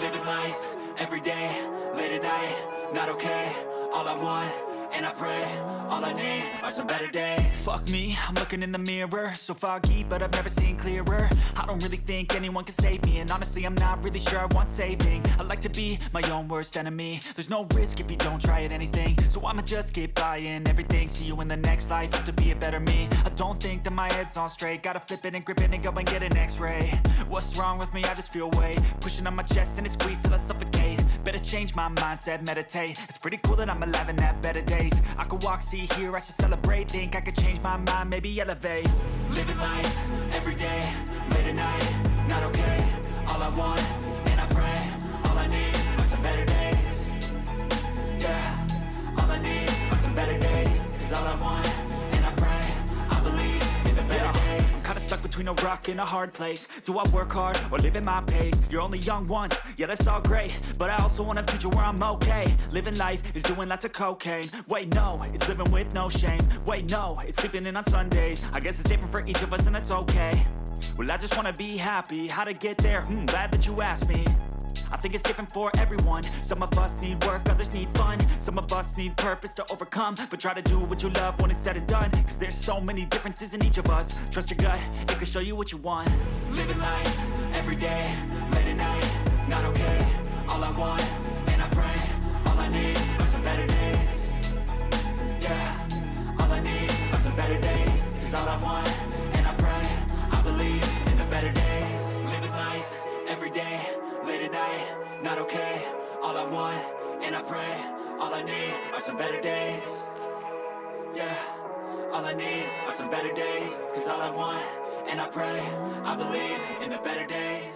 Living life, everyday, late at night, not okay. All I want, and I pray, all I need are some better days. Fuck me, I'm looking in the mirror, so foggy, but I've never seen clearer. I don't really think anyone can save me, and honestly I'm not really sure I want saving. I like to be my own worst enemy. There's no risk if you don't try at anything, so I'ma just keep buying everything. See you in the next life, have to be a better me. I don't think that my head's on straight, gotta flip it and grip it and go and get an x-ray. What's wrong with me? I just feel weight pushing on my chest and it squeezes till I suffocate. Better change my mindset, meditate. It's pretty cool that I'm alive and have better days. I could walk, see, hear, I should celebrate. Think I could change my mind, maybe elevate. Living life, everyday, late at night, not okay. All I want, and I pray, all I need are some better days. Yeah, all I need are some better days. Cause all I want, and I pray, I believe in the better days. I'm kinda stuck between a rock and a hard place. Do I work hard or live at my pace? You're only young once, yeah that's all great, but I also want a future where I'm okay. Living life is doing lots of cocaine. Wait no, it's living with no shame. Wait no, it's sleeping in on Sundays. I guess it's different for each of us and that's okay. Well I just wanna be happy, how to get there? Glad that you asked me. I think it's different for everyone. Some of us need work, others need fun. Some of us need purpose to overcome. But try to do what you love when it's said and done. Cause there's so many differences in each of us. Trust your gut, it can show you what you want. Living life, everyday, late at night, not okay. All I want, and I pray, all I need are some better days. Yeah, all I need are some better days. Cause all I want, and I pray, I believe in the better days. Living life, everyday, late at night, not okay. All I want, and I pray, all I need are some better days. Yeah, all I need are some better days. Cause all I want, and I pray, I believe in the better days.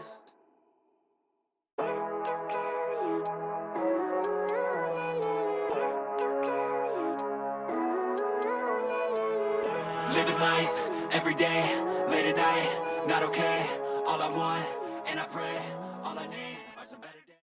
Living life, everyday, late at night, not okay. All I want, and I pray, all I need